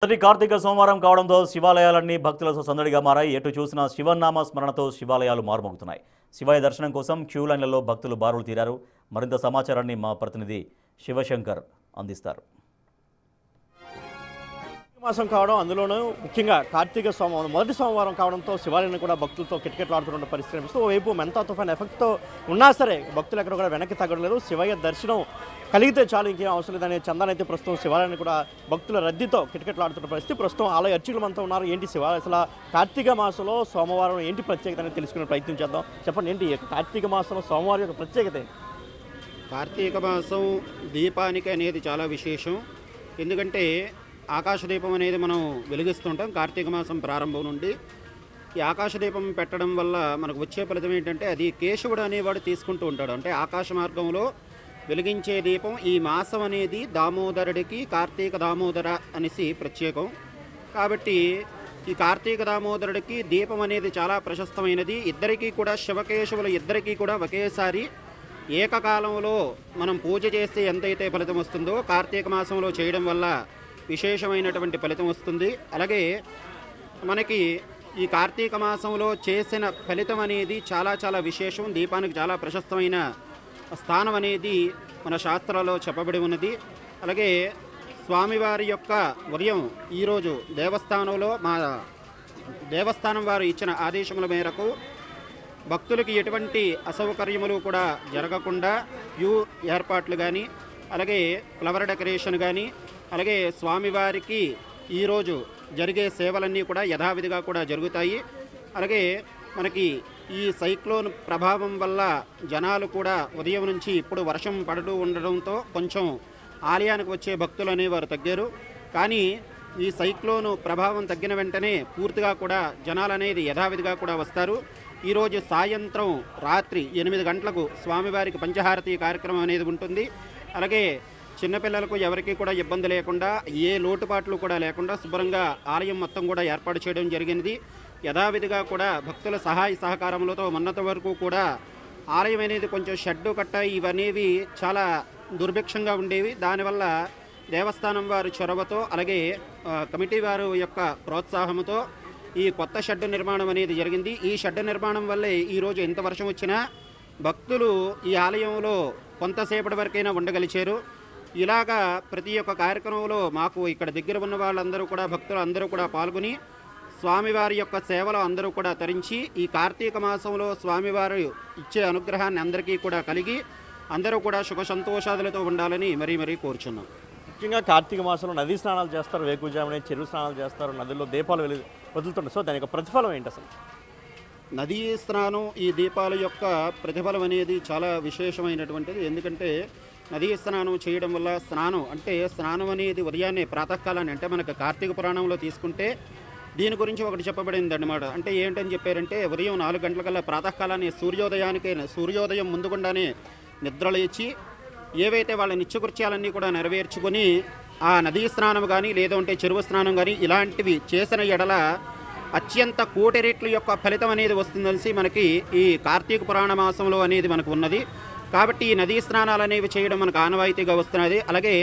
మొదటి కార్తీక సోమవారం కావడంతో శివాలయాలన్నీ భక్తులతో సందడిగా మారాయి. ఎటు చూసినా శివనామ స్మరణతో శివాలయాలు మారుమోగుతున్నాయి. శివాయ దర్శనం కోసం క్యూ లైన్లలో భక్తులు బారులు తీరారు. మరింత సమాచారాన్ని మా ప్రతినిధి శివశంకర్ అందిస్తారు. మాసం కావడం, అందులోనూ ముఖ్యంగా కార్తీక సోమవారం మొదటి సోమవారం కావడంతో శివాలయాన్ని కూడా భక్తులతో కిటకిటలాడుతున్న పరిస్థితి కనిపిస్తూ, ఓవైపు మెంతా తుఫాన్ ఎఫెక్ట్తో ఉన్నా సరే భక్తులు ఎక్కడ కూడా వెనక్కి తగ్గడం లేదు. శివయ్య దర్శనం కలిగితే చాలు, ఇంకేం అవసరం లేదనే చందానైతే ప్రస్తుతం శివాలయాన్ని కూడా భక్తుల రద్దీతో కిటకిటలాడుతున్న పరిస్థితి. ప్రస్తుతం ఆలయ అర్చకులు మనతో ఉన్నారు. ఏంటి శివాలయ అసలు కార్తీక మాసంలో సోమవారం ఏంటి ప్రత్యేకత అనేది తెలుసుకునే ప్రయత్నం చేద్దాం. చెప్పండి, ఏంటి కార్తీక మాసంలో సోమవారం యొక్క ప్రత్యేకత ఏంటి? కార్తీక మాసం దీపానికి అనేది చాలా విశేషం. ఎందుకంటే ఆకాశదీపం అనేది మనం వెలిగిస్తుంటాం కార్తీక మాసం ప్రారంభం నుండి. ఈ ఆకాశదీపం పెట్టడం వల్ల మనకు వచ్చే ఫలితం ఏంటంటే, అది కేశవుడు అనేవాడు తీసుకుంటూ ఉంటాడు. అంటే ఆకాశ మార్గంలో వెలిగించే దీపం ఈ మాసం అనేది దామోదరుడికి కార్తీక దామోదర అనేసి ప్రత్యేకం. కాబట్టి ఈ కార్తీక దామోదరుడికి దీపం అనేది చాలా ప్రశస్తమైనది. ఇద్దరికీ కూడా శివకేశవులు ఇద్దరికీ కూడా ఒకేసారి ఏకకాలంలో మనం పూజ చేస్తే ఎంతైతే ఫలితం వస్తుందో కార్తీక మాసంలో చేయడం వల్ల విశేషమైనటువంటి ఫలితం వస్తుంది. అలాగే మనకి ఈ కార్తీక మాసంలో చేసిన ఫలితం అనేది చాలా చాలా విశేషం. దీపానికి చాలా ప్రశస్తమైన స్థానం అనేది మన శాస్త్రాల్లో చెప్పబడి ఉన్నది. అలాగే స్వామివారి యొక్క ఉదయం ఈరోజు దేవస్థానంలో మా దేవస్థానం వారు ఇచ్చిన ఆదేశముల మేరకు భక్తులకి ఎటువంటి అసౌకర్యములు కూడా జరగకుండా క్యూ ఏర్పాట్లు కానీ, అలాగే ఫ్లవర్ డెకరేషన్ కానీ, అలాగే స్వామివారికి ఈరోజు జరిగే సేవలన్నీ కూడా యథావిధిగా కూడా జరుగుతాయి. అలాగే మనకి ఈ సైక్లోన్ ప్రభావం వల్ల జనాలు కూడా ఉదయం నుంచి ఇప్పుడు వర్షం పడుతూ ఉండడంతో కొంచెం ఆలయానికి వచ్చే భక్తులు అనేవారు తగ్గారు. కానీ ఈ సైక్లోన్ ప్రభావం తగ్గిన వెంటనే పూర్తిగా కూడా జనాలు అనేది యథావిధిగా కూడా వస్తారు. ఈరోజు సాయంత్రం రాత్రి 8 గంటలకు స్వామివారికి పంచహారతి కార్యక్రమం అనేది ఉంటుంది. అలాగే చిన్నపిల్లలకు ఎవరికీ కూడా ఇబ్బంది లేకుండా, ఏ లోటుపాట్లు కూడా లేకుండా శుభ్రంగా ఆలయం మొత్తం కూడా ఏర్పాటు చేయడం జరిగినది. యథావిధిగా కూడా భక్తుల సహాయ సహకారములతో మొన్నటి వరకు కూడా ఆలయం అనేది కొంచెం షెడ్డు కట్ట ఇవనేవి చాలా దుర్భిక్షంగా ఉండేవి. దానివల్ల దేవస్థానం వారి చొరవతో, అలాగే కమిటీ వారు యొక్క ప్రోత్సాహంతో ఈ కొత్త షెడ్డు నిర్మాణం అనేది జరిగింది. ఈ షెడ్డు నిర్మాణం వల్లే ఈరోజు ఎంత వర్షం వచ్చినా భక్తులు ఈ ఆలయంలో కొంతసేపటి వరకైనా ఉండగలిచారు. ఇలాగా ప్రతి ఒక్క కార్యక్రమంలో మాకు ఇక్కడ దగ్గర ఉన్న వాళ్ళందరూ కూడా భక్తులు అందరూ కూడా పాల్గొని స్వామివారి యొక్క సేవలో అందరూ కూడా తరించి ఈ కార్తీక మాసంలో స్వామివారు ఇచ్చే అనుగ్రహాన్ని అందరికీ కూడా కలిగి అందరూ కూడా సుఖ సంతోషాదులతో ఉండాలని మరీ కోరుచున్నాం. ముఖ్యంగా కార్తీక మాసంలో నదీ స్నానాలు చేస్తారు, వేకుజామునే చెరువు స్నానాలు చేస్తారు, నదుల్లో దీపాలు వదులుతుంటారు. సో దాని యొక్క ప్రతిఫలం ఏంటి అసలు? నదీ స్నానం ఈ దీపాల యొక్క ప్రతిఫలం అనేది చాలా విశేషమైనటువంటిది. ఎందుకంటే నదీ స్నానం చేయడం వల్ల స్నానం అనేది ఉదయాన్నే ప్రాతకాలాన్ని, అంటే మనకు కార్తీక పురాణంలో తీసుకుంటే దీని గురించి ఒకటి చెప్పబడింది అన్నమాట. అంటే ఏంటని చెప్పారంటే, ఉదయం 4 గంటలకల్లా ప్రాతకాలాన్ని సూర్యోదయం ముందుగుండానే నిద్రలేచి ఏవైతే వాళ్ళ నిత్యకృత్యాలన్నీ కూడా నెరవేర్చుకొని ఆ నదీ స్నానం కానీ లేదంటే చెరువు స్నానం కానీ ఇలాంటివి చేసిన ఎడల అత్యంత కోటి రెట్ల యొక్క ఫలితం అనేది వస్తుందనేసి మనకి ఈ కార్తీక పురాణ మాసంలో అనేది మనకు ఉన్నది. కాబట్టి ఈ నదీ స్నానాలు అనేవి చేయడం మనకు ఆనవాయితీగా వస్తున్నది. అలాగే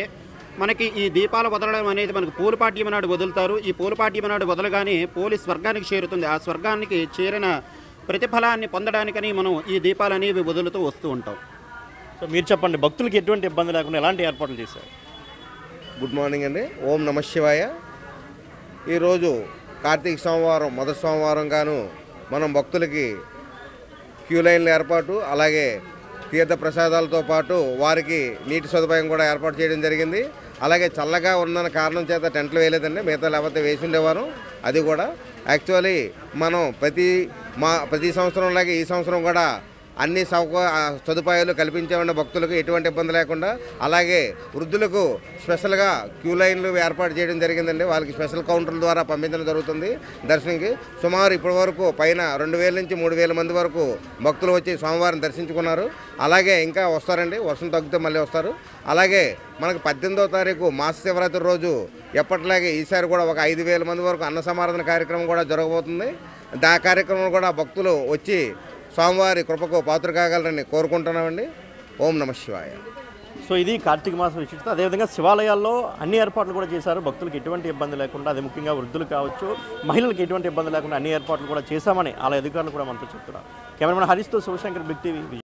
మనకి ఈ దీపాలు వదలడం అనేది మనకు పూలపాడ్యం నాడు వదులుతారు. ఈ పూలపాడ్యం నాడు వదలగానే పోలి స్వర్గానికి చేరుతుంది. ఆ స్వర్గానికి చేరిన ప్రతిఫలాన్ని పొందడానికని మనం ఈ దీపాలు అనేవి వదులుతూ వస్తూ ఉంటాం. సో మీరు చెప్పండి, భక్తులకి ఎటువంటి ఇబ్బంది లేకుండా ఎలాంటి ఏర్పాట్లు చేశారు? గుడ్ మార్నింగ్ అండి. ఓం నమ శివాయ. ఈరోజు కార్తీక సోమవారం మొదటి సోమవారం గాను మనం భక్తులకి క్యూ లైన్ల ఏర్పాటు, అలాగే తీర్థ ప్రసాదాలతో పాటు వారికి నీటి సదుపాయం కూడా ఏర్పాటు చేయడం జరిగింది. అలాగే చల్లగా ఉన్న కారణం చేత టెంట్లు వేయలేదండి, మిగతా లేకపోతే వేసి ఉండేవారు. అది కూడా యాక్చువల్లీ మనం ప్రతి సంవత్సరంలాగే ఈ సంవత్సరం కూడా అన్ని సదుపాయాలు కల్పించామన్న భక్తులకు ఎటువంటి ఇబ్బంది లేకుండా. అలాగే వృద్ధులకు స్పెషల్గా క్యూ లైన్లు ఏర్పాటు చేయడం జరిగిందండి. వాళ్ళకి స్పెషల్ కౌంటర్ల ద్వారా పంపించడం జరుగుతుంది దర్శనంకి. సుమారు ఇప్పటి వరకు పైన 2000 నుంచి 3000 మంది వరకు భక్తులు వచ్చి స్వామివారిని దర్శించుకున్నారు. అలాగే ఇంకా వస్తారండి, వర్షం తగ్గితే మళ్ళీ వస్తారు. అలాగే మనకు 18వ తారీఖు మహాశివరాత్రి రోజు ఎప్పటిలాగే ఈసారి కూడా ఒక 5000 మంది వరకు అన్న సమారాధన కార్యక్రమం కూడా జరగబోతుంది. ఆ కార్యక్రమం కూడా భక్తులు వచ్చి స్వామివారి కృపకు పాత్ర కాగలరని కోరుకుంటున్నామండి. ఓం నమ శివాయ. సో ఇది కార్తీక మాసం విశిష్టత. అదేవిధంగా శివాలయాల్లో అన్ని ఏర్పాట్లు కూడా చేశారు, భక్తులకు ఎటువంటి ఇబ్బంది లేకుండా, అది ముఖ్యంగా వృద్ధులు కావచ్చు, మహిళలకు ఎటువంటి ఇబ్బంది లేకుండా అన్ని ఏర్పాట్లు కూడా చేశామని ఆలయ అధికారులు కూడా మనతో చెప్తున్నారు. కెమెరామెన్ హరీష్తో శివశంకర్, బిగ్ టీవీ.